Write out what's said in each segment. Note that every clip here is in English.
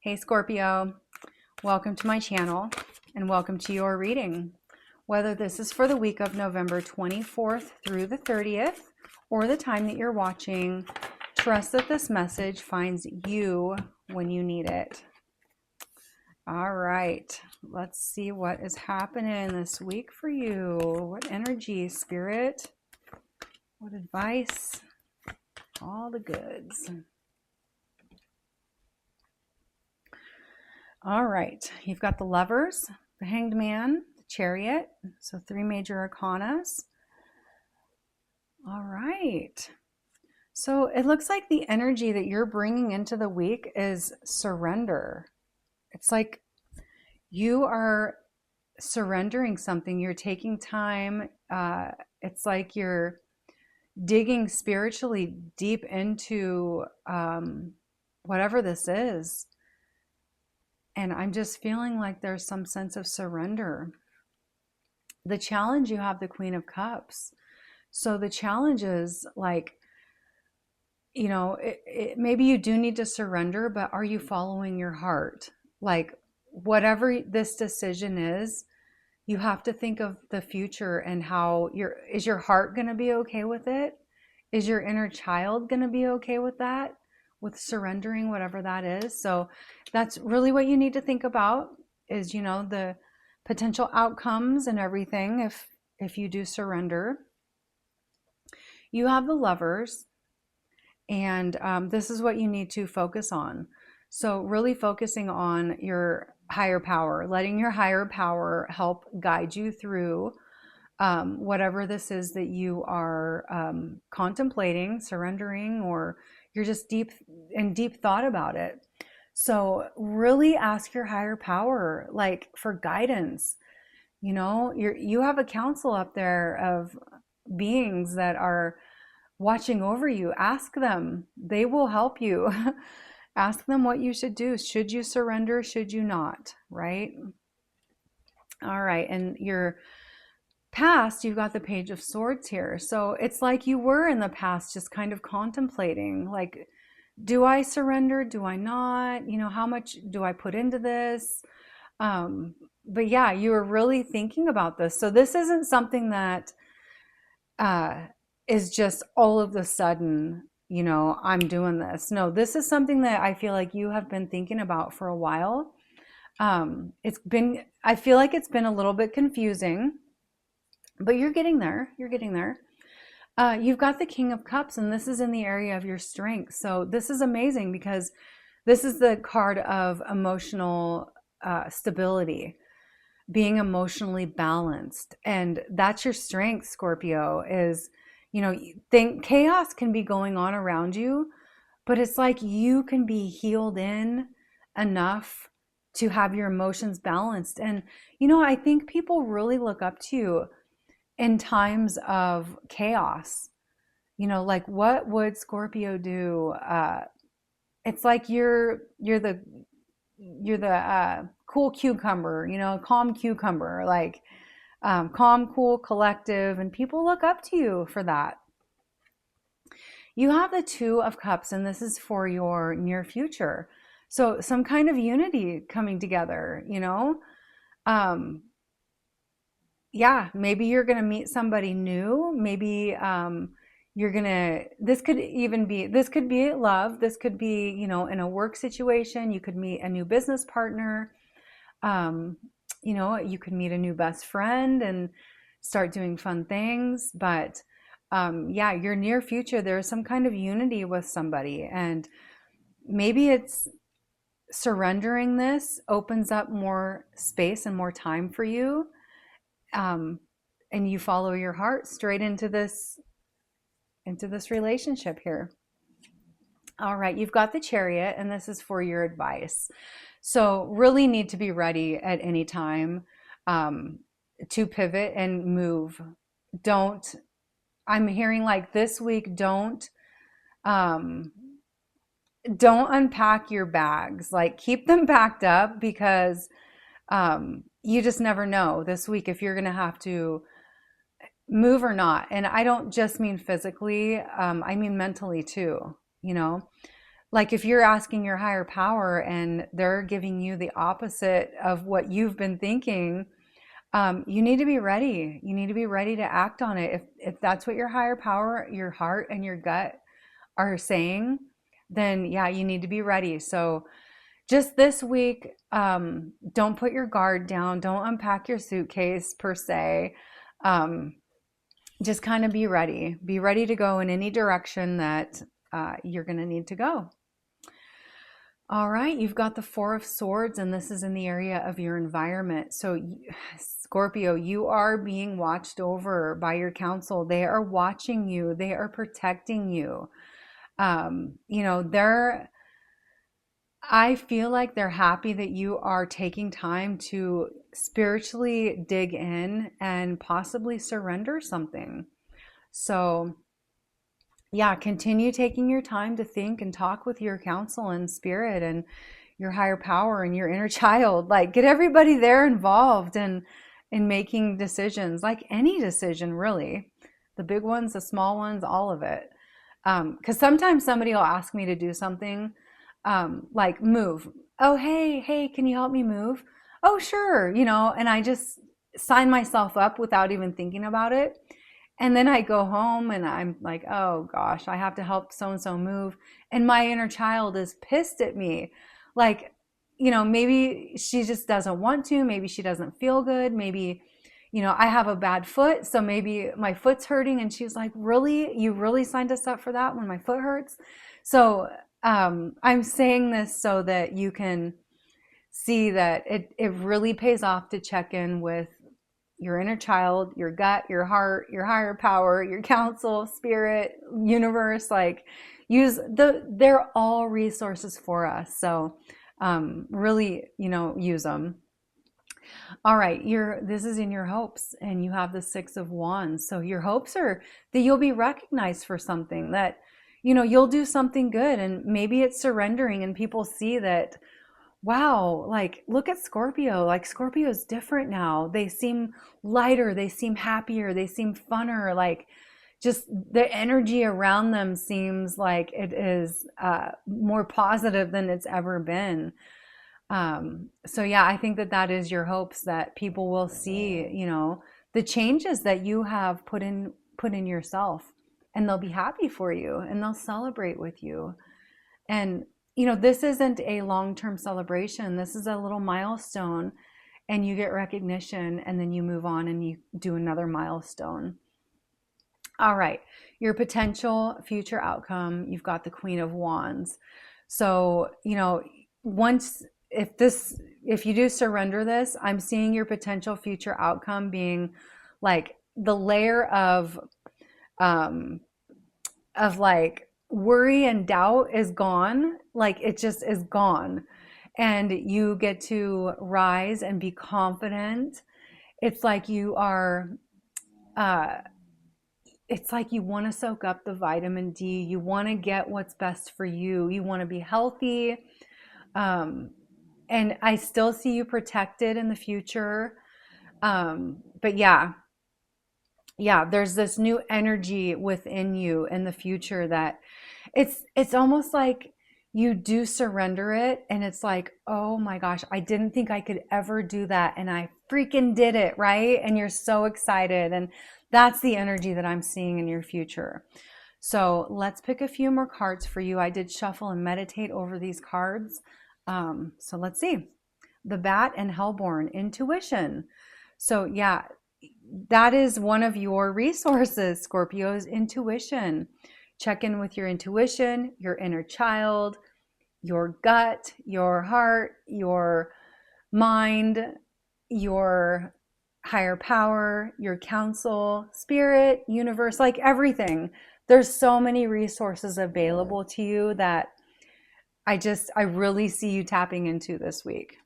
Hey Scorpio, welcome to my channel and welcome to your reading. Whether this is for the week of November 24th through the 30th or the time that you're watching, trust that this message finds you when you need it. All right, let's see what is happening this week for you. What energy, spirit? What advice? All the goods. All right, you've got the Lovers, the Hanged Man, the Chariot, so 3 major arcanas. All right, so it looks like the energy that you're bringing into the week is surrender. It's like you are surrendering something. You're taking time. It's like you're digging spiritually deep into whatever this is. And I'm just feeling like there's some sense of surrender. The challenge, you have the Queen of Cups. So the challenge is like, you know, maybe you do need to surrender, but are you following your heart? Like whatever this decision is, you have to think of the future and how is your heart going to be okay with it? Is your inner child going to be okay with that? With surrendering whatever that is. So that's really what you need to think about is, you know, the potential outcomes and everything if you do surrender. You have the Lovers, and this is what you need to focus on. So really focusing on your higher power, letting your higher power help guide you through whatever this is that you are contemplating, surrendering, or you're just deep thought about it. So really ask your higher power, like for guidance. You know, you have a council up there of beings that are watching over you. Ask them, they will help you. Ask them what you should do. Should you surrender? Should you not? Right? All right. And your past, you've got the Page of Swords here. So it's like you were in the past just kind of contemplating, like, do I surrender? Do I not? You know, how much do I put into this? But yeah, you were really thinking about this. So this isn't something that is just all of a sudden, you know, I'm doing this. No, this is something that I feel like you have been thinking about for a while. I feel like it's been a little bit confusing, but you're getting there. You're getting there. You've got the King of Cups, and this is in the area of your strength. So this is amazing because this is the card of emotional stability, being emotionally balanced. And that's your strength, Scorpio, is, you know, chaos can be going on around you, but it's like you can be healed in enough to have your emotions balanced. And, you know, I think people really look up to you in times of chaos. You know, like what would Scorpio do? It's like you're the cool cucumber, you know, calm cucumber, like calm, cool, collective, and people look up to you for that. You have the Two of Cups, and this is for your near future. So some kind of unity coming together, you know. Yeah, maybe you're going to meet somebody new. Maybe you're going to, this could be love. This could be, you know, in a work situation. You could meet a new business partner. You know, you could meet a new best friend and start doing fun things. But yeah, your near future, there's some kind of unity with somebody. And maybe it's surrendering this opens up more space and more time for you. And you follow your heart straight into this relationship here. All right, you've got the Chariot, and this is for your advice. So really need to be ready at any time to pivot and move. I'm hearing like this week, don't unpack your bags. Like keep them packed up because you just never know this week if you're going to have to move or not. And I don't just mean physically, I mean mentally too, you know. like if you're asking your higher power and they're giving you the opposite of what you've been thinking, you need to be ready. You need to be ready to act on it. If that's what your higher power, your heart and your gut are saying, then yeah, you need to be ready. So just this week, don't put your guard down. Don't unpack your suitcase per se. Um, just kind of be ready. Be ready to go in any direction that you're going to need to go. All right, you've got the Four of Swords, and this is in the area of your environment. So, Scorpio, you are being watched over by your council. They are watching you. They are protecting you. You know, I feel like they're happy that you are taking time to spiritually dig in and possibly surrender something. So, yeah, continue taking your time to think and talk with your counsel and spirit and your higher power and your inner child. Like, get everybody there involved in making decisions, like any decision, really. The big ones, the small ones, all of it. Because sometimes somebody will ask me to do something, like move. Oh, hey, can you help me move? Oh, sure, you know, and I just sign myself up without even thinking about it. And then I go home and I'm like, oh gosh, I have to help so and so move. And my inner child is pissed at me. Like, you know, maybe she just doesn't want to. Maybe she doesn't feel good. Maybe, you know, I have a bad foot. So maybe my foot's hurting. And she's like, really? You really signed us up for that when my foot hurts? So I'm saying this so that you can see that it really pays off to check in with your inner child, your gut, your heart, your higher power, your counsel, spirit, universe. Like, they're all resources for us. So really, you know, use them. All right, this is in your hopes, and you have the Six of Wands. So your hopes are that you'll be recognized for something, that, you know, you'll do something good, and maybe it's surrendering and people see that, wow, like, look at Scorpio. Like, Scorpio is different now. They seem lighter, they seem happier, they seem funner. Like, just the energy around them seems like it is more positive than it's ever been. So yeah, I think that is your hopes, that people will see, you know, the changes that you have put in yourself, and they'll be happy for you and they'll celebrate with you. And you know, this isn't a long-term celebration. This is a little milestone, and you get recognition, and then you move on and you do another milestone. All right, your potential future outcome, you've got the Queen of Wands. So, you know, if you do surrender this, I'm seeing your potential future outcome being like the layer of like worry and doubt is gone. Like, it just is gone, and you get to rise and be confident. It's like you are it's like you want to soak up the vitamin D. You want to get what's best for you. You want to be healthy. And I still see you protected in the future. But yeah, there's this new energy within you in the future that it's almost like you do surrender it, and it's like, oh my gosh, I didn't think I could ever do that, and I freaking did it, right? And you're so excited, and that's the energy that I'm seeing in your future. So let's pick a few more cards for you. I did shuffle and meditate over these cards. So let's see. The Bat and Hellborn, intuition. So yeah, that is one of your resources, Scorpio's intuition. Check in with your intuition, your inner child, your gut, your heart, your mind, your higher power, your counsel, spirit, universe, like everything. There's so many resources available to you that I really see you tapping into this week.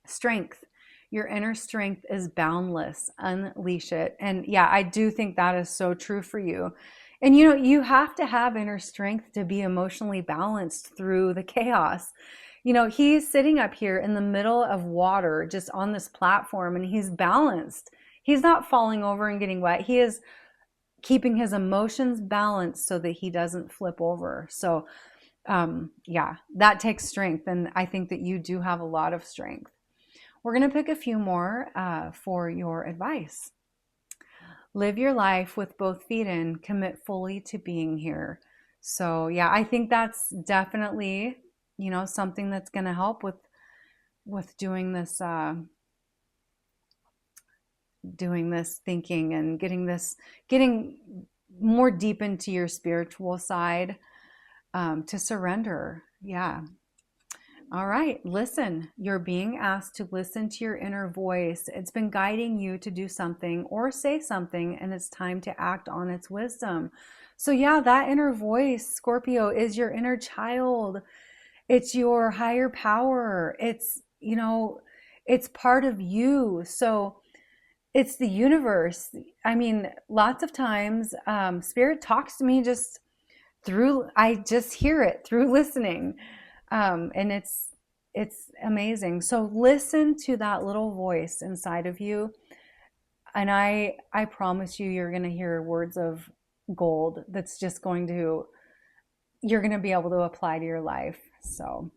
Strength. Your inner strength is boundless. Unleash it. And yeah, I do think that is so true for you. And you know, you have to have inner strength to be emotionally balanced through the chaos. You know, he's sitting up here in the middle of water, just on this platform, and he's balanced. He's not falling over and getting wet. He is keeping his emotions balanced so that he doesn't flip over. So Yeah, that takes strength. And I think that you do have a lot of strength. We're going to pick a few more for your advice. Live your life with both feet in, commit fully to being here. So yeah, I think that's definitely, something that's going to help with doing this thinking and getting more deep into your spiritual side, to surrender. Yeah. All right, listen. You're being asked to listen to your inner voice. It's been guiding you to do something or say something, and it's time to act on its wisdom. So, yeah, that inner voice, Scorpio, is your inner child. It's your higher power. It's part of you. So, it's the universe. I mean, lots of times, Spirit talks to me I just hear it through listening. And it's amazing. So listen to that little voice inside of you, and I promise you're going to hear words of gold that's just you're going to be able to apply to your life. So,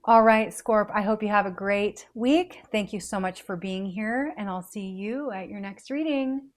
all right, Scorp, I hope you have a great week. Thank you so much for being here, and I'll see you at your next reading.